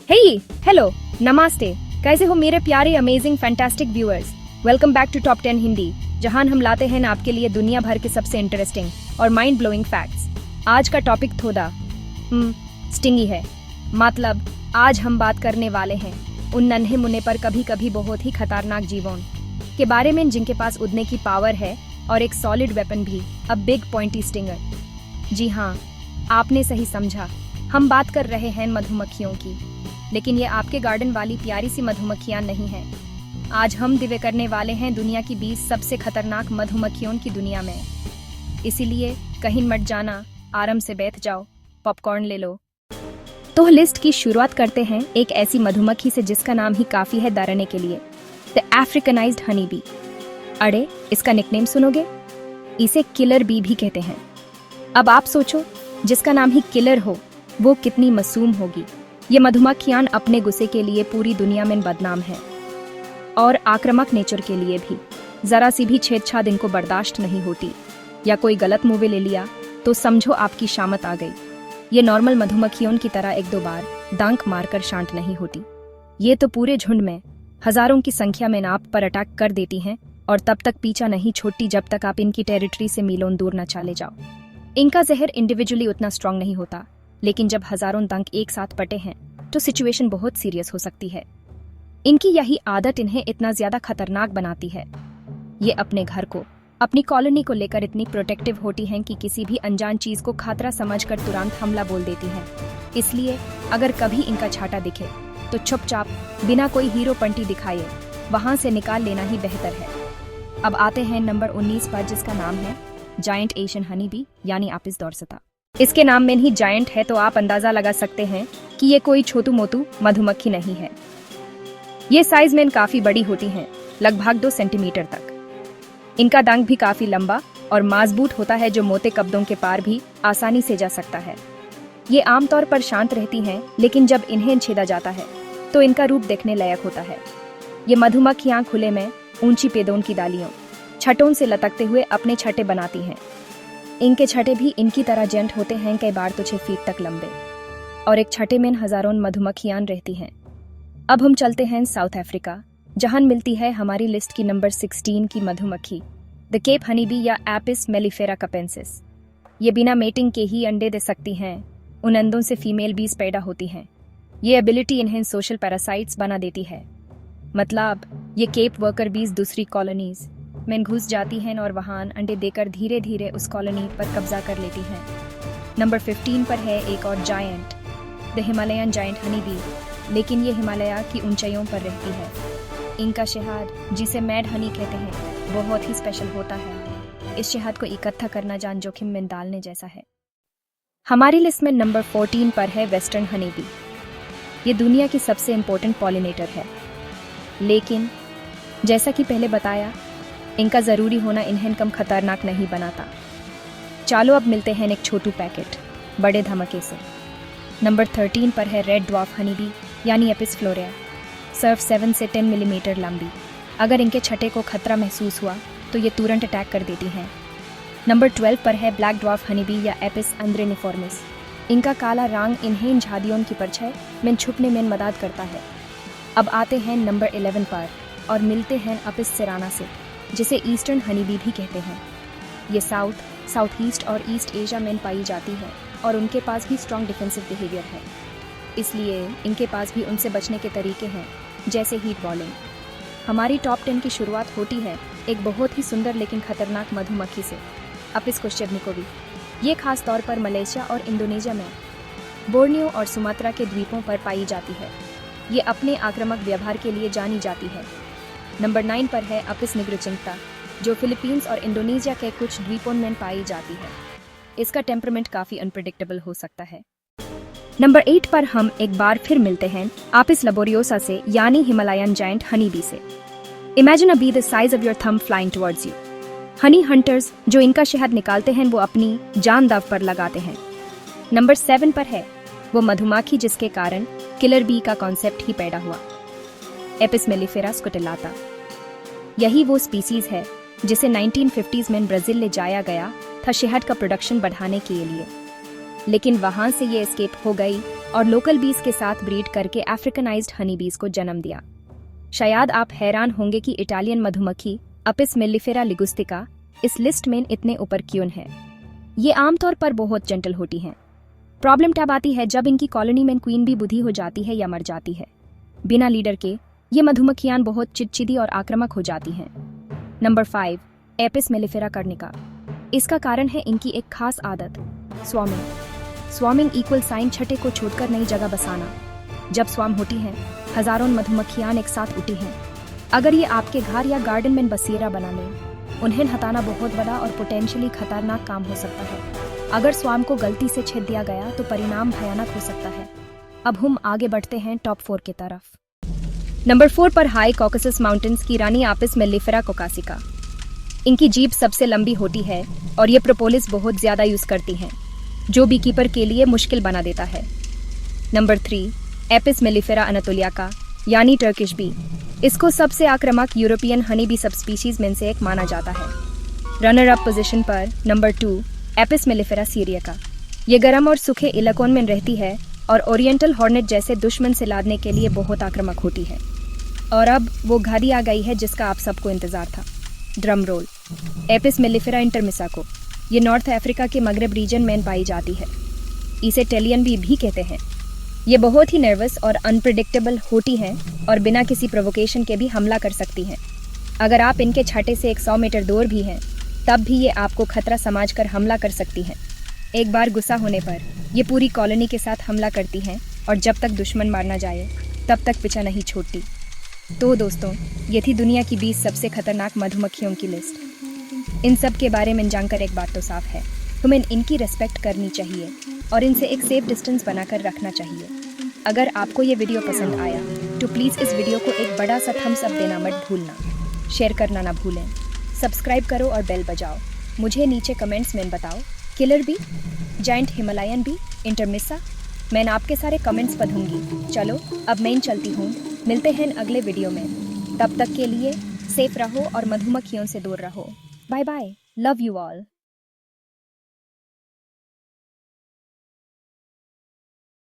हे hello नमस्ते, कैसे हो मेरे प्यारे amazing fantastic viewers. Welcome back to top 10 Hindi, जहां हम लाते हैं आपके लिए दुनिया भर के सबसे इंटरेस्टिंग और माइंड ब्लोइंग फैक्ट्स। आज का टॉपिक थोड़ा स्टिंगी है। मतलब आज हम बात करने वाले हैं उन नन्हे मुन्ने पर कभी कभी बहुत ही खतरनाक जीवों के बारे में जिनके पास उड़ने की पावर है और एक सॉलिड वेपन भी, अ बिग पॉइंटी स्टिंगर। जी हाँ, आपने सही समझा, हम बात कर रहे हैं मधुमक्खियों की। लेकिन ये आपके गार्डन वाली प्यारी सी मधुमक्खियां नहीं हैं। आज हम दिव्य करने वाले हैं दुनिया की 20 सबसे खतरनाक मधुमक्खियों की दुनिया में। इसीलिए कहीं मत जाना, आराम से बैठ जाओ, पॉपकॉर्न ले लो। तो लिस्ट की शुरुआत करते हैं एक ऐसी मधुमक्खी से जिसका नाम ही काफी है डराने के लिए, द अफ्रीकनाइज्ड हनी बी। अरे इसका निकनेम सुनोगे, इसे किलर बी भी कहते हैं। अब आप सोचो, जिसका नाम ही किलर हो वो कितनी मासूम होगी। ये मधुमक्खियां अपने गुस्से के लिए पूरी दुनिया में बदनाम है और आक्रामक नेचर के लिए भी। जरा सी भी छेड़छाड़ इनको बर्दाश्त नहीं होती, या कोई गलत मूवी ले लिया तो समझो आपकी शामत आ गई। ये नॉर्मल मधुमक्खियों की तरह एक दो बार डंक मारकर शांत नहीं होती। ये तो पूरे झुंड में हजारों की संख्या में आप पर अटैक कर देती हैं और तब तक पीछा नहीं छोड़ती जब तक आप इनकी टेरिटरी से मीलों दूर न चले जाओ। इनका जहर इंडिविजुअली उतना स्ट्रांग नहीं होता, लेकिन जब हजारों डंक एक साथ पटे हैं तो सिचुएशन बहुत सीरियस हो सकती है। इनकी यही आदत इन्हें इतना ज्यादा खतरनाक बनाती है। ये अपने घर को, अपनी कॉलोनी को लेकर इतनी प्रोटेक्टिव होती हैं कि किसी भी अनजान चीज को खतरा समझकर तुरंत हमला बोल देती हैं। इसलिए अगर कभी इनका छाता दिखे तो चुपचाप बिना कोई हीरो पंटी दिखाए वहां से निकाल लेना ही बेहतर है। अब आते हैं नंबर 19 पर, जिसका नाम है जायंट एशियन हनी बी यानी एपिस डोर्सिटा। इसके नाम में ही जायंट है तो आप अंदाजा लगा सकते हैं कि ये कोई छोटू मोटू मधुमक्खी नहीं है। ये साइज में काफी बड़ी होती हैं, लगभग 2 सेंटीमीटर तक। इनका डंक भी काफी लंबा और मजबूत होता है जो मोटे कपड़ों के पार भी आसानी से जा सकता है। ये आमतौर पर शांत रहती हैं, लेकिन जब इन्हें छेदा जाता है तो इनका रूप देखने लायक होता है। ये मधुमक्खियां खुले में ऊंची पेड़ों की डालियों, छटों से लटकते हुए अपने छटे बनाती हैं। इनके छटे भी इनकी तरह जेंट होते हैं, कई बार तो 6 फीट तक लंबे, और एक छटे में हजारों मधुमक्खियां रहती हैं। अब हम चलते हैं साउथ अफ्रीका, जहां मिलती है हमारी लिस्ट की नंबर 16 की मधुमक्खी, द केप हनी बी या एपिस मेलिफेरा कैपेंसिस। ये बिना मेटिंग के ही अंडे दे सकती हैं। उन अंडों से फीमेल बीज पैदा होती हैं। ये एबिलिटी इन्हें सोशल पैरासाइट्स बना देती है। मतलब ये केप वर्कर बीज दूसरी कॉलोनीज में घुस जाती हैं और वहां अंडे देकर धीरे धीरे उस कॉलोनी पर कब्जा कर लेती हैं। नंबर 15 पर है एक और giant, the Himalayan giant honey bee, लेकिन ये हिमालय की ऊंचाइयों पर रहती है। इनका शहद, जिसे मैड हनी कहते हैं, बहुत ही स्पेशल होता है। इस शहद को इकट्ठा करना जान जोखिम में डालने जैसा है। हमारी लिस्ट में नंबर 14 पर है वेस्टर्न हनी बी। ये दुनिया की सबसे इम्पोर्टेंट पॉलिनेटर है, लेकिन जैसा कि पहले बताया, इनका जरूरी होना इन्हें कम खतरनाक नहीं बनाता। चलो अब मिलते हैं एक छोटू पैकेट बड़े धमाके से। नंबर 13 पर है रेड ड्वार्फ हनी बी यानी एपिस फ्लोरिया, सिर्फ 7 से 10 मिलीमीटर लंबी। अगर इनके छटे को खतरा महसूस हुआ तो ये तुरंत अटैक कर देती हैं। नंबर 12 पर है ब्लैक ड्वार्फ हनी बी या एपिस अंद्रेनिफॉर्मिस। इनका काला रंग इन्हें झाड़ियों की परछाई में छुपने में मदद करता है। अब आते हैं नंबर 11 पर और मिलते हैं एपिस सेराना से, जिसे ईस्टर्न हनी बी भी कहते हैं। ये साउथ ईस्ट और ईस्ट एशिया में पाई जाती है और उनके पास भी स्ट्रॉन्ग डिफेंसिव बिहेवियर है। इसलिए इनके पास भी उनसे बचने के तरीके हैं, जैसे हीट बॉलिंग। हमारी टॉप 10 की शुरुआत होती है एक बहुत ही सुंदर लेकिन खतरनाक मधुमक्खी से, एपिस कोश्चेवनिकोवी। ये खास तौर पर मलेशिया और इंडोनेशिया में, बोर्नियो और सुमात्रा के द्वीपों पर पाई जाती है। ये अपने आक्रामक व्यवहार के लिए जानी जाती है। नंबर 9 पर है एपिस निग्रोचिंक्टा, जो फिलीपींस और इंडोनेशिया के कुछ द्वीपों में पाई जाती है। इसका टेम्परामेंट काफी अनप्रेडिक्टेबल हो सकता है। नंबर 8 पर हम एक बार फिर मिलते हैं एपिस लैबोरियोसा से यानी हिमालयन जायंट हनी बी से। Imagine a be the size of your thumb flying towards you. Honey hunters जो इनका शहद निकालते हैं वो अपनी जान दांव पर लगाते हैं। नंबर 7 पर है वो मधुमक्खी जिसके कारण किलर बी का कॉन्सेप्ट ही पैदा हुआ, एपिस मेलिफेरा स्कुटेलाटा। यही वो स्पीसीज है जिसे 1950s में ब्राजील ले जाया गया था शहद का प्रोडक्शन बढ़ाने के लिए, लेकिन वहां से ये एस्केप हो गई और लोकल बीज के साथ ब्रीड करके अफ्रीकनाइज्ड हनी बीज को जन्म दिया। शायद आप हैरान होंगे कि इटालियन मधुमक्खी अपिस मेलिफेरा लिगुस्टिका इस लिस्ट में इतने ऊपर क्यों है। ये आमतौर पर बहुत जेंटल होती हैं। प्रॉब्लम तब आती है जब इनकी कॉलोनी में क्वीन भी बुढ़ी हो जाती है या मर जाती है। बिना लीडर के ये मधुमक्खियां बहुत चिड़चिड़ी और आक्रामक हो जाती हैं। Number 5, Apis mellifera कर्णिका। इसका कारण है इनकी एक खास आदत, स्वार्मिंग। स्वार्मिंग इक्वल साइन छठे को छोड़कर नई जगह बसाना। जब स्वार्म होती हैं, हजारों मधुमक्खियां एक साथ उठी हैं। अगर ये आपके घर या गार्डन में बसेरा बना लें, उन्हें हटाना बहुत बड़ा और पोटेंशियली खतरनाक काम हो सकता है। अगर स्वार्म को गलती से छेद दिया गया तो परिणाम भयानक हो सकता है। अब हम आगे बढ़ते हैं टॉप 4 की तरफ। नंबर 4 पर हाई कॉकसस माउंटेन्स की रानी एपिस मेलिफेरा कोकासिका। इनकी जीभ सबसे लंबी होती है और ये प्रोपोलिस बहुत ज्यादा यूज करती हैं, जो बीकीपर के लिए मुश्किल बना देता है। नंबर 3, एपिस मेलिफेरा अनातोलियाका यानी टर्किश बी। इसको सबसे आक्रामक यूरोपियन हनी बी सबस्पीशीज में से एक माना जाता है। रनर अप पोजीशन पर नंबर 2, एपिस मेलिफेरा सीरियका। ये गर्म और सूखे इलाकों में रहती है और ओरिएंटल हॉर्नेट जैसे दुश्मन से लादने के लिए बहुत आक्रामक होती है। और अब वो घड़ी आ गई है जिसका आप सबको इंतजार था, ड्रम रोल। एपिस मेलिफेरा इंटरमिसाको। ये नॉर्थ अफ्रीका के मगरब रीजन में पाई जाती है। इसे टेलियन बी भी कहते हैं। ये बहुत ही नर्वस और अनप्रिडिक्टेबल होती हैं और बिना किसी प्रोवोकेशन के भी हमला कर सकती हैं। अगर आप इनके छाटे से 100 मीटर दूर भी हैं, तब भी ये आपको खतरा समझकर हमला कर सकती हैं। एक बार गुस्सा होने पर ये पूरी कॉलोनी के साथ हमला करती हैं और जब तक दुश्मन मार ना जाए तब तक पीछा नहीं छोड़ती। तो दोस्तों, ये थी दुनिया की 20 सबसे खतरनाक मधुमक्खियों की लिस्ट। इन सब के बारे में जानकर एक बात तो साफ है, हमें इनकी रिस्पेक्ट करनी चाहिए और इनसे एक सेफ डिस्टेंस बनाकर रखना चाहिए। अगर आपको ये वीडियो पसंद आया तो प्लीज़ इस वीडियो को एक बड़ा सा थम्स अप देना मत भूलना, शेयर करना ना भूलें, सब्सक्राइब करो और बेल बजाओ। मुझे नीचे कमेंट्स में बताओ, killer bee, giant Himalayan bee, intermissa. मैं आपके सारे कमेंट्स पढ़ूंगी। चलो अब मैं चलती हूँ, मिलते हैं अगले वीडियो में। तब तक के लिए सेफ रहो और मधुमक्खियों से दूर रहो। Bye bye, love you all.